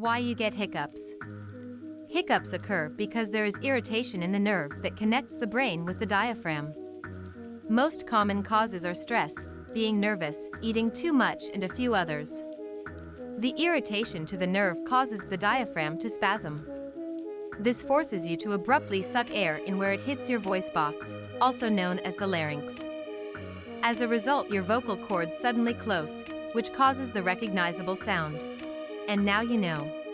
Why you get hiccups. Hiccups occur because there is irritation in the nerve that connects the brain with the diaphragm. Most common causes are stress, being nervous, eating too much, and a few others. The irritation to the nerve causes the diaphragm to spasm. This forces you to abruptly suck air in where it hits your voice box, also known as the larynx. As a result, your vocal cords suddenly close, which causes the recognizable sound. And now you know.